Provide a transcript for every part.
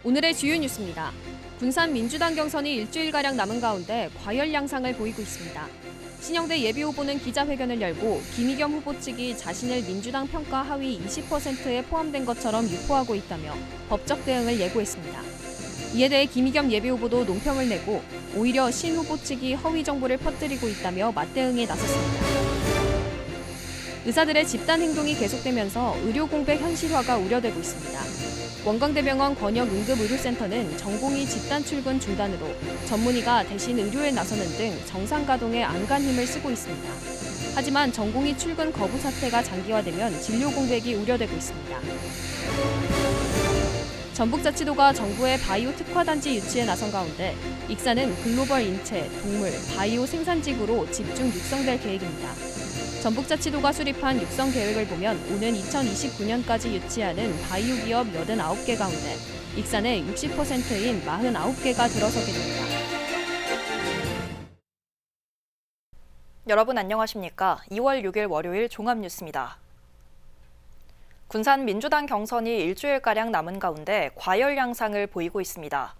오늘의 주요 뉴스입니다. 군산 민주당 경선이 일주일가량 남은 가운데 과열 양상을 보이고 있습니다. 신영대 예비후보는 기자회견을 열고 김의겸 후보 측이 자신을 민주당 평가 하위 20%에 포함된 것처럼 유포하고 있다며 법적 대응을 예고했습니다. 이에 대해 김의겸 예비후보도 논평을 내고 오히려 신 후보 측이 허위 정보를 퍼뜨리고 있다며 맞대응에 나섰습니다. 의사들의 집단 행동이 계속되면서 의료 공백 현실화가 우려되고 있습니다. 원광대병원 권역응급의료센터는 전공의 집단 출근 중단으로 전문의가 대신 의료에 나서는 등 정상 가동에 안간 힘을 쓰고 있습니다. 하지만 전공의 출근 거부 사태가 장기화되면 진료 공백이 우려되고 있습니다. 전북자치도가 정부의 바이오 특화단지 유치에 나선 가운데 익산은 글로벌 인체, 동물, 바이오 생산지구로 집중 육성될 계획입니다. 전북자치도가 수립한 육성 계획을 보면 오는 2029년까지 유치하는 바이오 기업 89개 가운데 익산의 60%인 49개가 들어서게 됩니다. 여러분 안녕하십니까? 2월 6일 월요일 종합뉴스입니다. 군산 민주당 경선이 일주일가량 남은 가운데 과열 양상을 보이고 있습니다.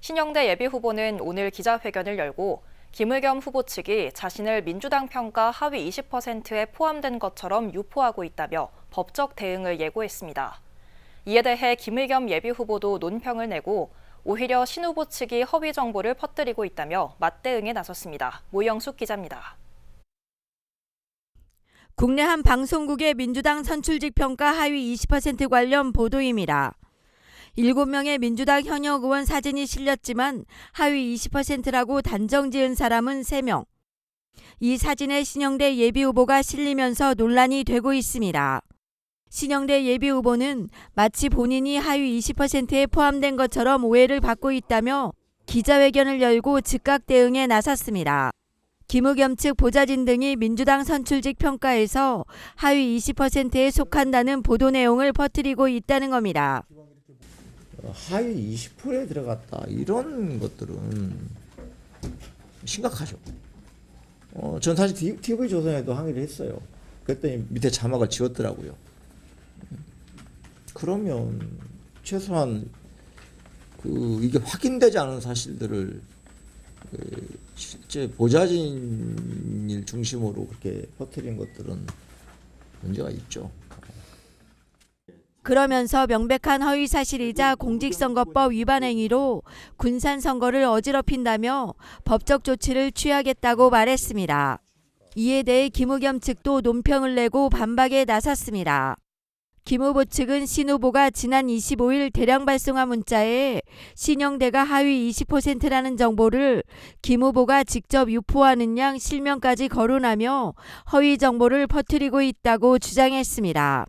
신영대 예비후보는 오늘 기자회견을 열고 김의겸 후보 측이 자신을 민주당 평가 하위 20%에 포함된 것처럼 유포하고 있다며 법적 대응을 예고했습니다. 이에 대해 김의겸 예비후보도 논평을 내고 오히려 신 후보 측이 허위 정보를 퍼뜨리고 있다며 맞대응에 나섰습니다. 모영숙 기자입니다. 국내 한 방송국의 민주당 선출직 평가 하위 20% 관련 보도입니다. 7명의 민주당 현역 의원 사진이 실렸지만 하위 20%라고 단정 지은 사람은 3명. 이 사진에 신영대 예비후보가 실리면서 논란이 되고 있습니다. 신영대 예비후보는 마치 본인이 하위 20%에 포함된 것처럼 오해를 받고 있다며 기자회견을 열고 즉각 대응에 나섰습니다. 김의겸 측 보좌진 등이 민주당 선출직 평가에서 하위 20%에 속한다는 보도 내용을 퍼뜨리고 있다는 겁니다. 하위 20%에 들어갔다 이런 것들은 심각하죠. 전 사실 TV조선에도 항의를 했어요. 그랬더니 밑에 자막을 지웠더라고요. 그러면 최소한 이게 확인되지 않은 사실들을 실제 보좌진을 중심으로 그렇게 퍼뜨린 것들은 문제가 있죠. 그러면서 명백한 허위 사실이자 공직선거법 위반 행위로 군산 선거를 어지럽힌다며 법적 조치를 취하겠다고 말했습니다. 이에 대해 김의겸 측도 논평을 내고 반박에 나섰습니다. 김 후보 측은 신 후보가 지난 25일 대량 발송한 문자에 신영대가 하위 20%라는 정보를 김 후보가 직접 유포하는 양 실명까지 거론하며 허위 정보를 퍼뜨리고 있다고 주장했습니다.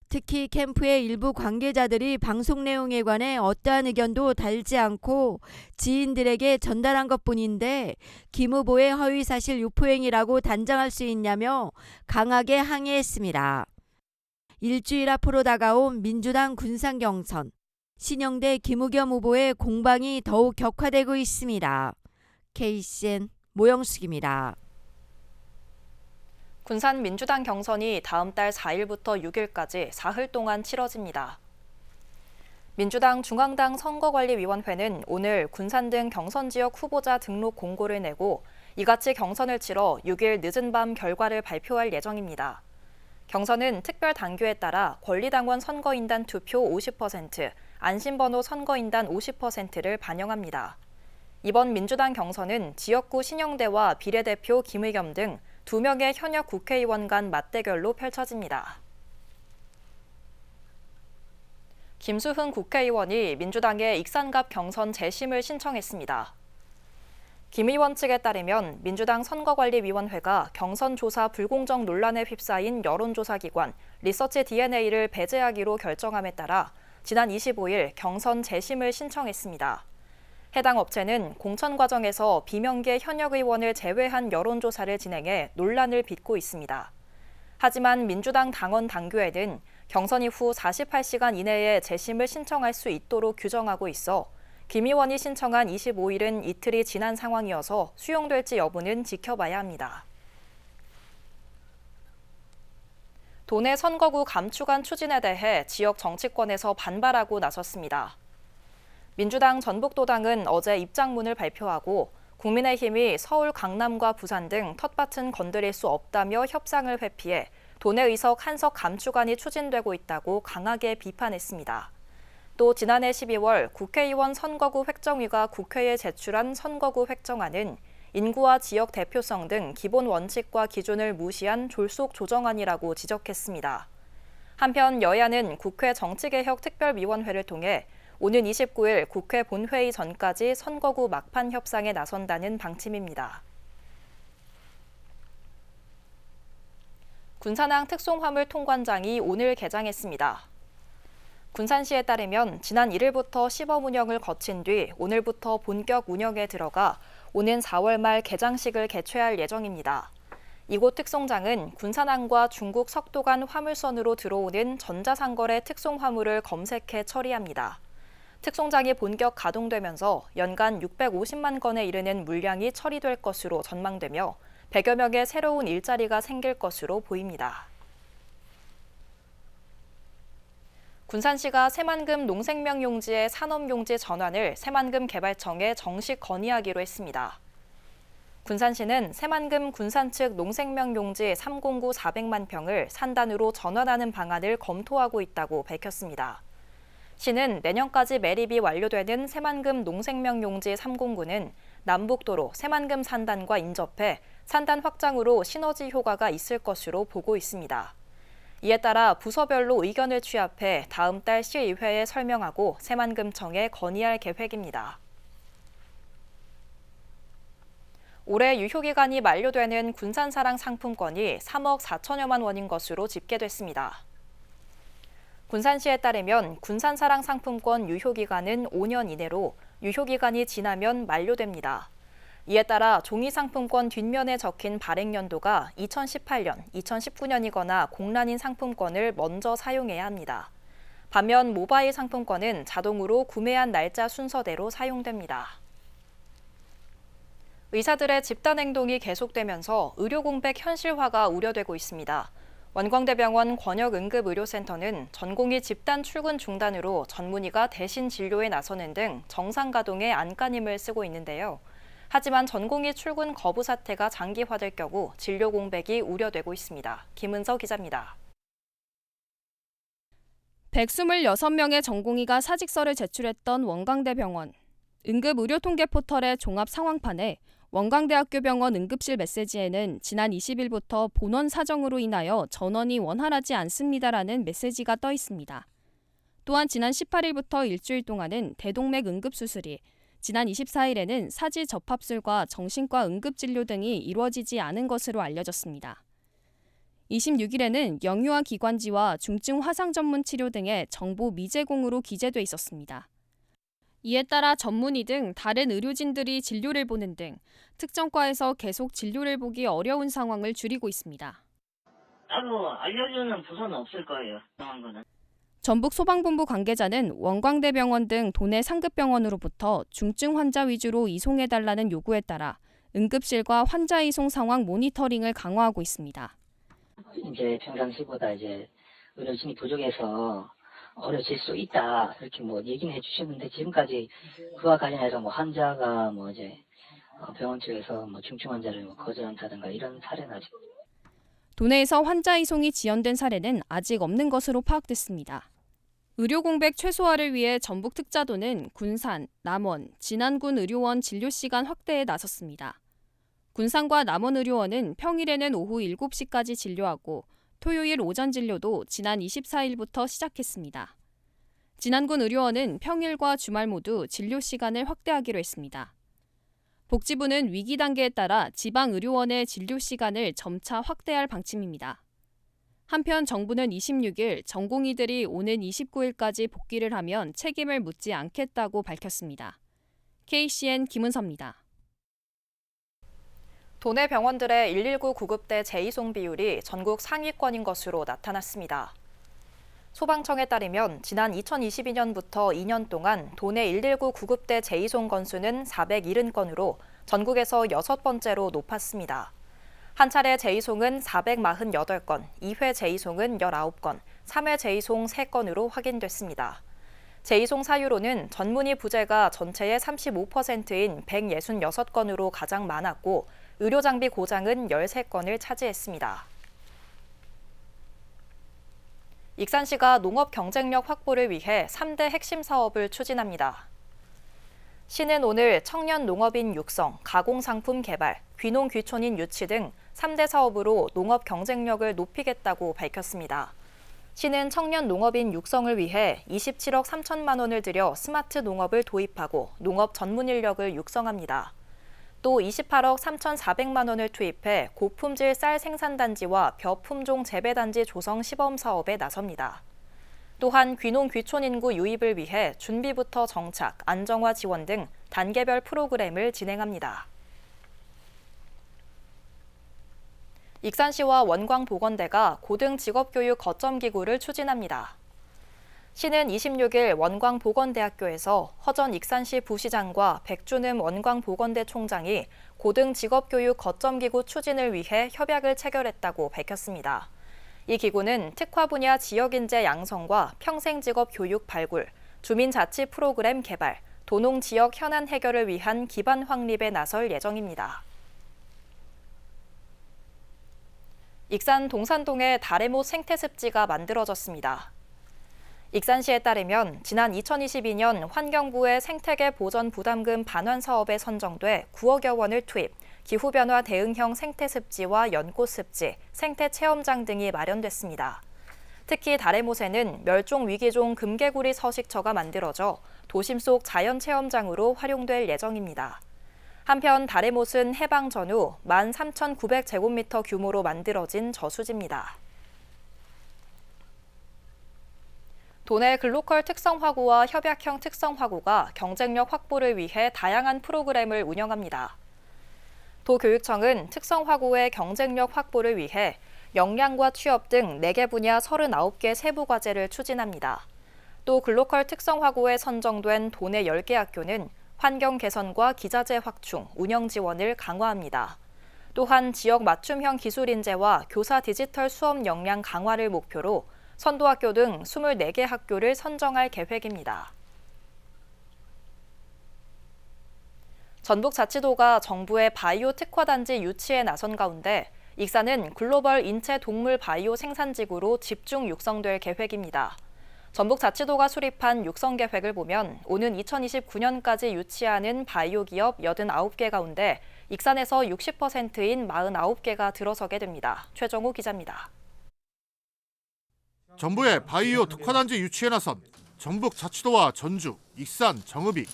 특히 캠프의 일부 관계자들이 방송 내용에 관해 어떠한 의견도 달지 않고 지인들에게 전달한 것뿐인데 김 후보의 허위사실 유포행위라고 단정할 수 있냐며 강하게 항의했습니다. 일주일 앞으로 다가온 민주당 군산 경선. 신영대 김의겸 후보의 공방이 더욱 격화되고 있습니다. KCN 모영숙입니다. 군산 민주당 경선이 다음 달 4일부터 6일까지 사흘 동안 치러집니다. 민주당 중앙당 선거관리위원회는 오늘 군산 등 경선 지역 후보자 등록 공고를 내고 이같이 경선을 치러 6일 늦은 밤 결과를 발표할 예정입니다. 경선은 특별 당규에 따라 권리당원 선거인단 투표 50%, 안심번호 선거인단 50%를 반영합니다. 이번 민주당 경선은 지역구 신영대와 비례대표 김의겸 등 2명의 현역 국회의원 간 맞대결로 펼쳐집니다. 김수흥 국회의원이 민주당의 익산갑 경선 재심을 신청했습니다. 김 의원 측에 따르면 민주당 선거관리위원회가 경선조사 불공정 논란에 휩싸인 여론조사기관 리서치 DNA를 배제하기로 결정함에 따라 지난 25일 경선 재심을 신청했습니다. 해당 업체는 공천 과정에서 비명계 현역 의원을 제외한 여론조사를 진행해 논란을 빚고 있습니다. 하지만 민주당 당원 당규에는 경선 이후 48시간 이내에 재심을 신청할 수 있도록 규정하고 있어 김 의원이 신청한 25일은 이틀이 지난 상황이어서 수용될지 여부는 지켜봐야 합니다. 도내 선거구 감축안 추진에 대해 지역 정치권에서 반발하고 나섰습니다. 민주당 전북도당은 어제 입장문을 발표하고 국민의힘이 서울, 강남과 부산 등 텃밭은 건드릴 수 없다며 협상을 회피해 도내 의석 한석 감축안이 추진되고 있다고 강하게 비판했습니다. 또 지난해 12월 국회의원 선거구 획정위가 국회에 제출한 선거구 획정안은 인구와 지역 대표성 등 기본 원칙과 기준을 무시한 졸속 조정안이라고 지적했습니다. 한편 여야는 국회 정치개혁특별위원회를 통해 오는 29일 국회 본회의 전까지 선거구 막판 협상에 나선다는 방침입니다. 군산항 특송화물 통관장이 오늘 개장했습니다. 군산시에 따르면 지난 1일부터 시범 운영을 거친 뒤 오늘부터 본격 운영에 들어가 오는 4월 말 개장식을 개최할 예정입니다. 이곳 특송장은 군산항과 중국 석도 간 화물선으로 들어오는 전자상거래 특송화물을 검색해 처리합니다. 특송장이 본격 가동되면서 연간 650만 건에 이르는 물량이 처리될 것으로 전망되며 100여 명의 새로운 일자리가 생길 것으로 보입니다. 군산시가 새만금 농생명용지의 산업용지 전환을 새만금 개발청에 정식 건의하기로 했습니다. 군산시는 새만금 군산 측 농생명용지 309 400만 평을 산단으로 전환하는 방안을 검토하고 있다고 밝혔습니다. 시는 내년까지 매립이 완료되는 새만금 농생명용지 309는 남북도로 새만금 산단과 인접해 산단 확장으로 시너지 효과가 있을 것으로 보고 있습니다. 이에 따라 부서별로 의견을 취합해 다음 달 시의회에 설명하고 새만금청에 건의할 계획입니다. 올해 유효기간이 만료되는 군산사랑 상품권이 3억 4천여만 원인 것으로 집계됐습니다. 군산시에 따르면 군산사랑 상품권 유효기간은 5년 이내로 유효기간이 지나면 만료됩니다. 이에 따라 종이상품권 뒷면에 적힌 발행연도가 2018년, 2019년이거나 공란인 상품권을 먼저 사용해야 합니다. 반면 모바일 상품권은 자동으로 구매한 날짜 순서대로 사용됩니다. 의사들의 집단 행동이 계속되면서 의료 공백 현실화가 우려되고 있습니다. 원광대병원 권역응급의료센터는 전공의 집단 출근 중단으로 전문의가 대신 진료에 나서는 등 정상 가동에 안간힘을 쓰고 있는데요. 하지만 전공의 출근 거부 사태가 장기화될 경우 진료 공백이 우려되고 있습니다. 김은서 기자입니다. 126명의 전공의가 사직서를 제출했던 원광대병원. 응급의료통계 포털의 종합 상황판에 원광대학교 병원 응급실 메시지에는 지난 20일부터 본원 사정으로 인하여 전원이 원활하지 않습니다라는 메시지가 떠 있습니다. 또한 지난 18일부터 일주일 동안은 대동맥 응급수술이, 지난 24일에는 사지 접합술과 정신과 응급진료 등이 이루어지지 않은 것으로 알려졌습니다. 26일에는 영유아 기관지와 중증 화상 전문 치료 등의 정보 미제공으로 기재돼 있었습니다. 이에 따라 전문의 등 다른 의료진들이 진료를 보는 등 특정과에서 계속 진료를 보기 어려운 상황을 줄이고 있습니다. 따로 알려주는 부서는 없을 거예요. 그런 거는. 전북소방본부 관계자는 원광대병원 등 도내 상급병원으로부터 중증 환자 위주로 이송해달라는 요구에 따라 응급실과 환자 이송 상황 모니터링을 강화하고 있습니다. 이제 평상시보다 이제 의료진이 부족해서 어려질 수 있다 이렇게 얘기는 해주셨는데 지금까지 그와 관련해서 환자가 이제 병원 측에서 중증 환자를 거절한다든가 이런 사례는 아직. 도내에서 환자 이송이 지연된 사례는 아직 없는 것으로 파악됐습니다. 의료 공백 최소화를 위해 전북특자도는 군산, 남원, 진안군 의료원 진료 시간 확대에 나섰습니다. 군산과 남원 의료원은 평일에는 오후 7시까지 진료하고 토요일 오전 진료도 지난 24일부터 시작했습니다. 진안군 의료원은 평일과 주말 모두 진료 시간을 확대하기로 했습니다. 복지부는 위기 단계에 따라 지방 의료원의 진료 시간을 점차 확대할 방침입니다. 한편 정부는 26일 전공의들이 오는 29일까지 복귀를 하면 책임을 묻지 않겠다고 밝혔습니다. KCN 김은서입니다. 도내 병원들의 119 구급대 재이송 비율이 전국 상위권인 것으로 나타났습니다. 소방청에 따르면 지난 2022년부터 2년 동안 도내 119 구급대 재이송 건수는 470건으로 전국에서 6번째로 높았습니다. 한 차례 재이송은 448건, 2회 재이송은 19건, 3회 재이송 3건으로 확인됐습니다. 제2송 사유로는 전문의 부재가 전체의 35%인 166건으로 가장 많았고 의료장비 고장은 13건을 차지했습니다. 익산시가 농업 경쟁력 확보를 위해 3대 핵심 사업을 추진합니다. 시는 오늘 청년 농업인 육성, 가공상품 개발, 귀농 귀촌인 유치 등 3대 사업으로 농업 경쟁력을 높이겠다고 밝혔습니다. 시는 청년 농업인 육성을 위해 27억 3천만 원을 들여 스마트 농업을 도입하고 농업 전문 인력을 육성합니다. 또 28억 3,400만 원을 투입해 고품질 쌀 생산단지와 벼 품종 재배단지 조성 시범 사업에 나섭니다. 또한 귀농 귀촌 인구 유입을 위해 준비부터 정착, 안정화 지원 등 단계별 프로그램을 진행합니다. 익산시와 원광보건대가 고등 직업교육 거점기구를 추진합니다. 시는 26일 원광보건대학교에서 허전 익산시 부시장과 백준흠 원광보건대 총장이 고등 직업교육 거점기구 추진을 위해 협약을 체결했다고 밝혔습니다. 이 기구는 특화 분야 지역인재 양성과 평생직업 교육 발굴, 주민자치 프로그램 개발, 도농 지역 현안 해결을 위한 기반 확립에 나설 예정입니다. 익산 동산동에 다레못 생태습지가 만들어졌습니다. 익산시에 따르면 지난 2022년 환경부의 생태계 보전 부담금 반환 사업에 선정돼 9억여 원을 투입, 기후변화 대응형 생태습지와 연꽃습지, 생태체험장 등이 마련됐습니다. 특히 다레못에는 멸종위기종 금개구리 서식처가 만들어져 도심 속 자연체험장으로 활용될 예정입니다. 한편 다레못은 해방 전후 13,900제곱미터 규모로 만들어진 저수지입니다. 도내 글로컬 특성화구와 협약형 특성화구가 경쟁력 확보를 위해 다양한 프로그램을 운영합니다. 도교육청은 특성화구의 경쟁력 확보를 위해 역량과 취업 등 4개 분야 39개 세부과제를 추진합니다. 또 글로컬 특성화구에 선정된 도내 10개 학교는 환경 개선과 기자재 확충, 운영 지원을 강화합니다. 또한 지역 맞춤형 기술 인재와 교사 디지털 수업 역량 강화를 목표로 선도학교 등 24개 학교를 선정할 계획입니다. 전북자치도가 정부의 바이오 특화단지 유치에 나선 가운데 익산은 글로벌 인체 동물 바이오 생산지구로 집중 육성될 계획입니다. 전북자치도가 수립한 육성 계획을 보면 오는 2029년까지 유치하는 바이오 기업 89개 가운데 익산에서 60%인 49개가 들어서게 됩니다. 최정우 기자입니다. 정부의 바이오 특화단지 유치에 나선 전북자치도와 전주, 익산, 정읍이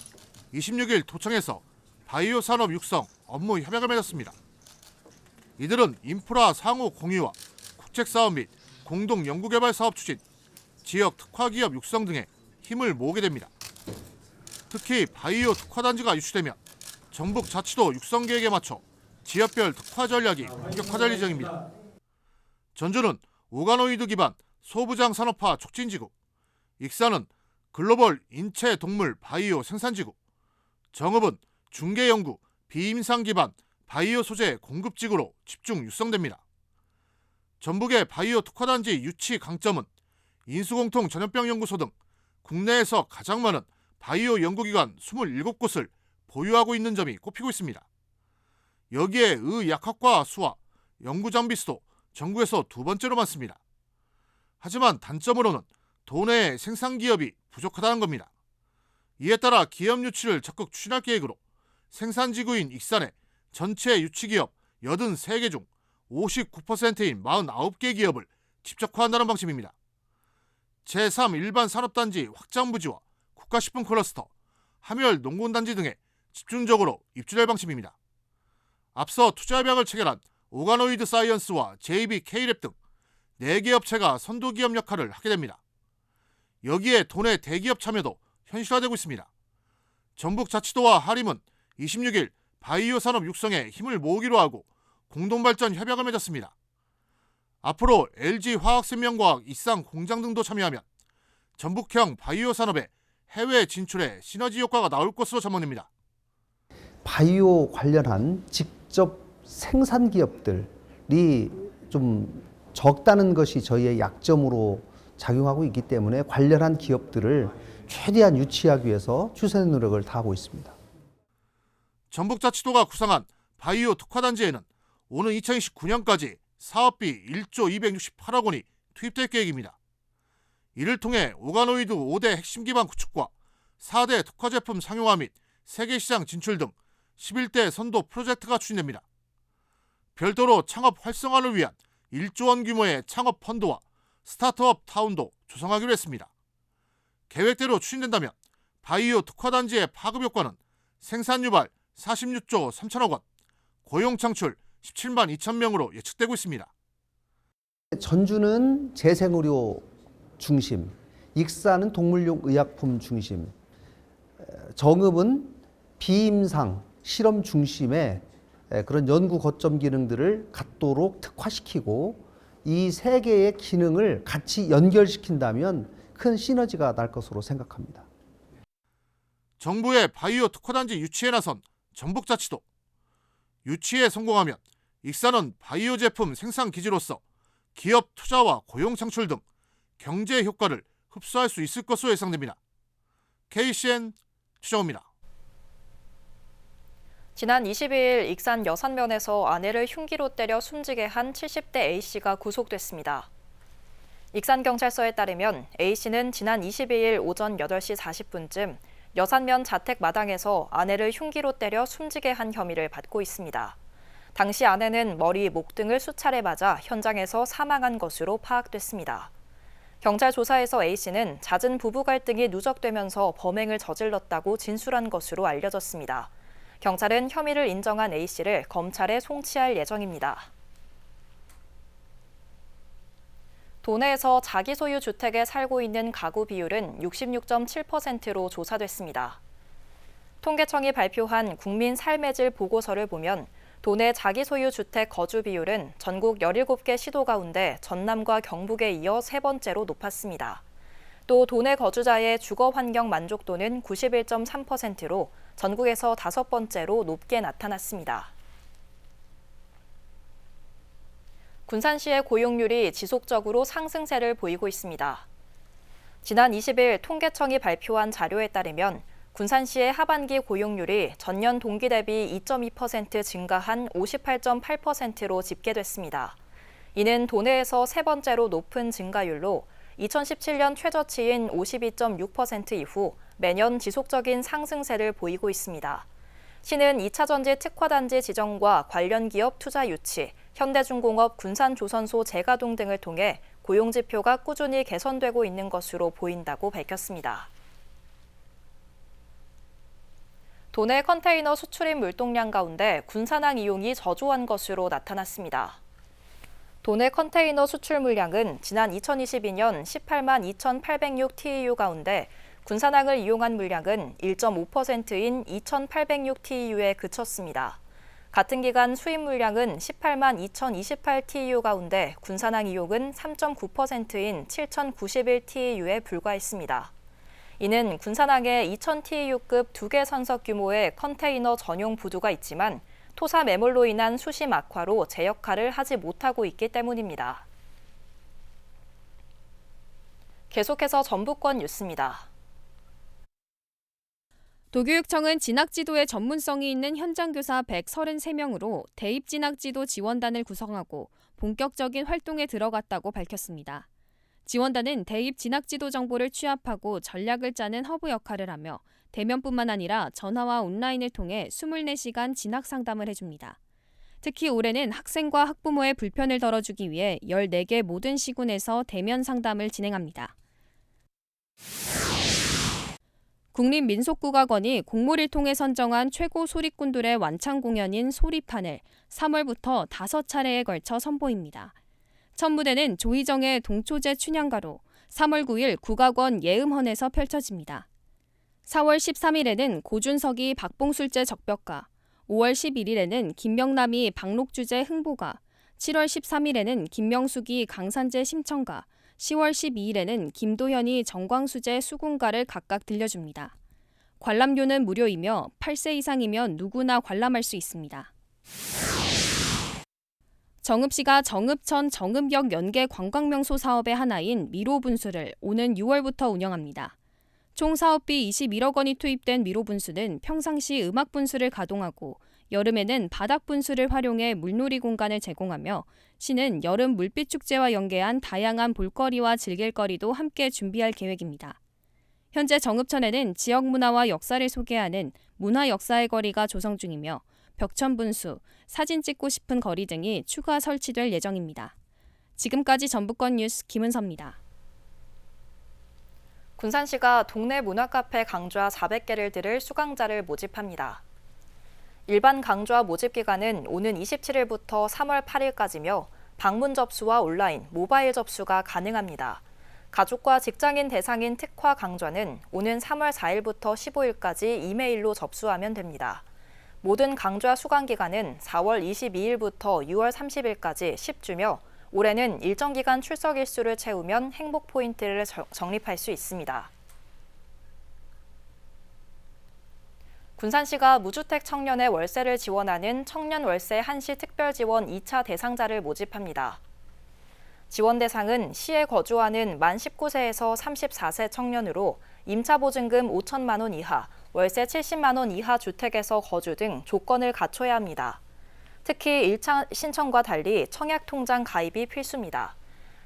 26일 도청에서 바이오 산업 육성 업무 협약을 맺었습니다. 이들은 인프라 상호 공유와 국책사업 및 공동 연구개발 사업 추진, 지역 특화기업 육성 등에 힘을 모으게 됩니다. 특히 바이오 특화단지가 유치되면 전북자치도 육성 계획에 맞춰 지역별 특화 전략이 본격화될 예정입니다. 전주는 오가노이드 기반 소부장 산업화 촉진지구, 익산은 글로벌 인체 동물 바이오 생산지구, 정읍은 중개연구 비임상 기반 바이오 소재 공급지구로 집중 육성됩니다. 전북의 바이오 특화단지 유치 강점은 인수공통 전염병 연구소 등 국내에서 가장 많은 바이오 연구기관 27곳을 보유하고 있는 점이 꼽히고 있습니다. 여기에 의약학과 수와 연구장비 수도 전국에서 2번째로 많습니다. 하지만 단점으로는 도내의 생산기업이 부족하다는 겁니다. 이에 따라 기업 유치를 적극 추진할 계획으로 생산지구인 익산에 전체 유치기업 83개 중 59%인 49개 기업을 집적화한다는 방침입니다. 제3 일반 산업단지 확장부지와 국가식품 클러스터, 함열 농군단지 등에 집중적으로 입주될 방침입니다. 앞서 투자협약을 체결한 오가노이드 사이언스와 JB K랩 등 4개 업체가 선도기업 역할을 하게 됩니다. 여기에 도내 대기업 참여도 현실화되고 있습니다. 전북자치도와 하림은 26일 바이오 산업 육성에 힘을 모으기로 하고 공동발전 협약을 맺었습니다. 앞으로 LG화학생명과학 익산 공장 등도 참여하면 전북형 바이오 산업의 해외 진출에 시너지 효과가 나올 것으로 전망됩니다. 바이오 관련한 직접 생산 기업들이 좀 적다는 것이 저희의 약점으로 작용하고 있기 때문에 관련한 기업들을 최대한 유치하기 위해서 추세 노력을 다하고 있습니다. 전북자치도가 구상한 바이오 특화단지에는 오는 2029년까지 사업비 1조 268억 원이 투입될 계획입니다. 이를 통해 오가노이드 5대 핵심 기반 구축과 4대 특화 제품 상용화 및 세계 시장 진출 등 11대 선도 프로젝트가 추진됩니다. 별도로 창업 활성화를 위한 1조 원 규모의 창업 펀드와 스타트업 타운도 조성하기로 했습니다. 계획대로 추진된다면 바이오 특화단지의 파급 효과는 생산 유발 46조 3천억 원, 고용 창출 17만 2천 명으로 예측되고 있습니다. 전주는 재생의료 중심, 익산은 동물용 의약품 중심, 정읍은 비임상 실험 중심의 그런 연구 거점 기능들을 갖도록 특화시키고 이 세 개의 기능을 같이 연결시킨다면 큰 시너지가 날 것으로 생각합니다. 정부의 바이오 특화단지 유치에 나선 전북자치도. 유치에 성공하면 익산은 바이오 제품 생산 기지로서 기업 투자와 고용 창출 등 경제 효과를 흡수할 수 있을 것으로 예상됩니다. KCN 최정호입니다. 지난 22일 익산 여산면에서 아내를 흉기로 때려 숨지게 한 70대 A씨가 구속됐습니다. 익산경찰서에 따르면 A씨는 지난 22일 오전 8시 40분쯤 여산면 자택 마당에서 아내를 흉기로 때려 숨지게 한 혐의를 받고 있습니다. 당시 아내는 머리, 목 등을 수차례 맞아 현장에서 사망한 것으로 파악됐습니다. 경찰 조사에서 A씨는 잦은 부부 갈등이 누적되면서 범행을 저질렀다고 진술한 것으로 알려졌습니다. 경찰은 혐의를 인정한 A씨를 검찰에 송치할 예정입니다. 도내에서 자기 소유 주택에 살고 있는 가구 비율은 66.7%로 조사됐습니다. 통계청이 발표한 국민 삶의 질 보고서를 보면 도내 자기 소유 주택 거주 비율은 전국 17개 시도 가운데 전남과 경북에 이어 세 번째로 높았습니다. 또 도내 거주자의 주거 환경 만족도는 91.3%로 전국에서 5번째로 높게 나타났습니다. 군산시의 고용률이 지속적으로 상승세를 보이고 있습니다. 지난 20일 통계청이 발표한 자료에 따르면 군산시의 하반기 고용률이 전년 동기 대비 2.2% 증가한 58.8%로 집계됐습니다. 이는 도내에서 세 번째로 높은 증가율로 2017년 최저치인 52.6% 이후 매년 지속적인 상승세를 보이고 있습니다. 시는 2차 전지 특화단지 지정과 관련 기업 투자 유치, 현대중공업 군산조선소 재가동 등을 통해 고용 지표가 꾸준히 개선되고 있는 것으로 보인다고 밝혔습니다. 도내 컨테이너 수출입 물동량 가운데 군산항 이용이 저조한 것으로 나타났습니다. 도내 컨테이너 수출 물량은 지난 2022년 18만 2,806 TEU 가운데 군산항을 이용한 물량은 1.5%인 2,806 TEU에 그쳤습니다. 같은 기간 수입 물량은 18만 2,028 TEU 가운데 군산항 이용은 3.9%인 7,091 TEU에 불과했습니다. 이는 군산항에 2,000 TEU급 2개 선석 규모의 컨테이너 전용 부두가 있지만 토사 매몰로 인한 수심 악화로 제 역할을 하지 못하고 있기 때문입니다. 계속해서 전북권 뉴스입니다. 도교육청은 진학지도에 전문성이 있는 현장교사 133명으로 대입진학지도 지원단을 구성하고 본격적인 활동에 들어갔다고 밝혔습니다. 지원단은 대입 진학지도 정보를 취합하고 전략을 짜는 허브 역할을 하며 대면뿐만 아니라 전화와 온라인을 통해 24시간 진학 상담을 해줍니다. 특히 올해는 학생과 학부모의 불편을 덜어주기 위해 14개 모든 시군에서 대면 상담을 진행합니다. 국립민속국악원이 공모를 통해 선정한 최고 소리꾼들의 완창 공연인 소리판을 3월부터 5차례에 걸쳐 선보입니다. 첫 무대는 조희정의 동초제 춘향가로 3월 9일 국악원 예음헌에서 펼쳐집니다. 4월 13일에는 고준석이 박봉술제 적벽가, 5월 11일에는 김명남이 박록주제 흥보가, 7월 13일에는 김명숙이 강산제 심청가, 10월 12일에는 김도현이 정광수제 수궁가를 각각 들려줍니다. 관람료는 무료이며 8세 이상이면 누구나 관람할 수 있습니다. 정읍시가 정읍천 정읍역 연계 관광명소 사업의 하나인 미로분수를 오는 6월부터 운영합니다. 총 사업비 21억 원이 투입된 미로 분수는 평상시 음악 분수를 가동하고 여름에는 바닥 분수를 활용해 물놀이 공간을 제공하며 시는 여름 물빛 축제와 연계한 다양한 볼거리와 즐길거리도 함께 준비할 계획입니다. 현재 정읍천에는 지역 문화와 역사를 소개하는 문화 역사의 거리가 조성 중이며 벽천 분수, 사진 찍고 싶은 거리 등이 추가 설치될 예정입니다. 지금까지 전북권 뉴스 김은서입니다. 군산시가 동네 문화카페 강좌 400개를 들을 수강자를 모집합니다. 일반 강좌 모집 기간은 오는 27일부터 3월 8일까지며 방문 접수와 온라인, 모바일 접수가 가능합니다. 가족과 직장인 대상인 특화 강좌는 오는 3월 4일부터 15일까지 이메일로 접수하면 됩니다. 모든 강좌 수강 기간은 4월 22일부터 6월 30일까지 10주며 올해는 일정 기간 출석 일수를 채우면 행복 포인트를 적립할 수 있습니다. 군산시가 무주택 청년의 월세를 지원하는 청년 월세 한시 특별 지원 2차 대상자를 모집합니다. 지원 대상은 시에 거주하는 만 19세에서 34세 청년으로 임차보증금 5천만 원 이하, 월세 70만 원 이하 주택에서 거주 등 조건을 갖춰야 합니다. 특히 1차 신청과 달리 청약통장 가입이 필수입니다.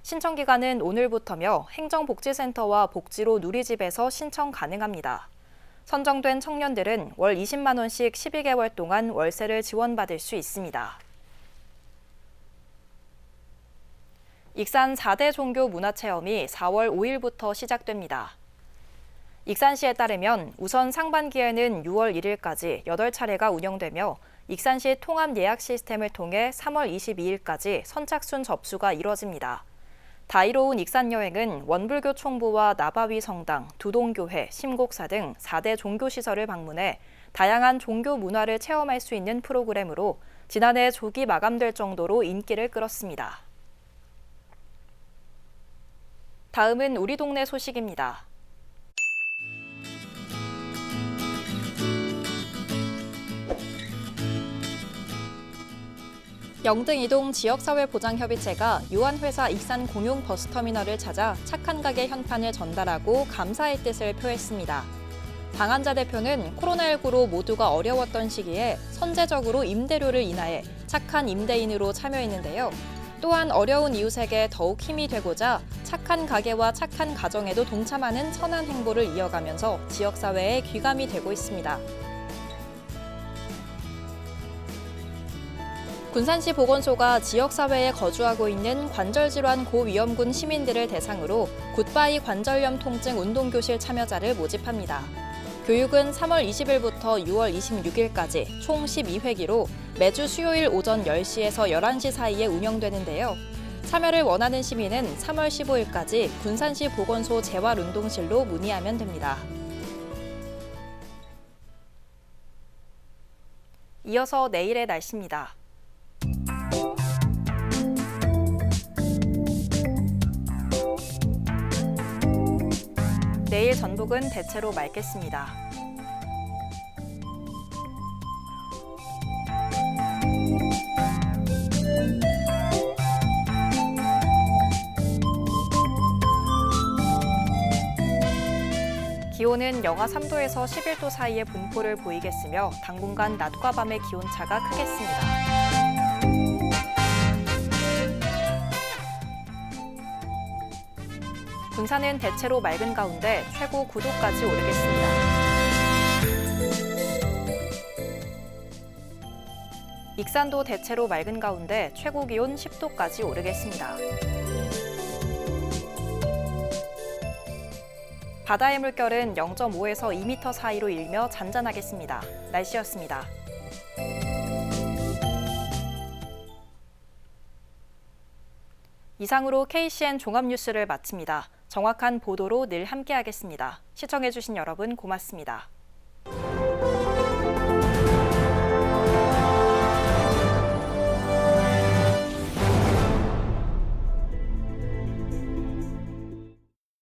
신청 기간은 오늘부터며 행정복지센터와 복지로 누리집에서 신청 가능합니다. 선정된 청년들은 월 20만 원씩 12개월 동안 월세를 지원받을 수 있습니다. 익산 4대 종교 문화체험이 4월 5일부터 시작됩니다. 익산시에 따르면 우선 상반기에는 6월 1일까지 8차례가 운영되며 익산시 통합 예약 시스템을 통해 3월 22일까지 선착순 접수가 이뤄집니다. 다이로운 익산 여행은 원불교 총부와 나바위 성당, 두동교회, 심곡사 등 4대 종교시설을 방문해 다양한 종교 문화를 체험할 수 있는 프로그램으로 지난해 조기 마감될 정도로 인기를 끌었습니다. 다음은 우리 동네 소식입니다. 영등이동 지역사회보장협의체가 유한회사 익산 공용 버스터미널을 찾아 착한 가게 현판을 전달하고 감사의 뜻을 표했습니다. 방한자 대표는 코로나19로 모두가 어려웠던 시기에 선제적으로 임대료를 인하해 착한 임대인으로 참여했는데요. 또한 어려운 이웃에게 더욱 힘이 되고자 착한 가게와 착한 가정에도 동참하는 선한 행보를 이어가면서 지역사회에 귀감이 되고 있습니다. 군산시 보건소가 지역사회에 거주하고 있는 관절질환 고위험군 시민들을 대상으로 굿바이 관절염 통증 운동교실 참여자를 모집합니다. 교육은 3월 20일부터 6월 26일까지 총 12회기로 매주 수요일 오전 10시에서 11시 사이에 운영되는데요. 참여를 원하는 시민은 3월 15일까지 군산시 보건소 재활운동실로 문의하면 됩니다. 이어서 내일의 날씨입니다. 내일 전북은 대체로 맑겠습니다. 기온은 영하 3도에서 11도 사이의 분포를 보이겠으며 당분간 낮과 밤의 기온차가 크겠습니다. 군산은 대체로 맑은 가운데 최고 9도까지 오르겠습니다. 익산도 대체로 맑은 가운데 최고 기온 10도까지 오르겠습니다. 바다의 물결은 0.5에서 2m 사이로 일며 잔잔하겠습니다. 날씨였습니다. 이상으로 KCN 종합뉴스를 마칩니다. 정확한 보도로 늘 함께하겠습니다. 시청해주신 여러분 고맙습니다.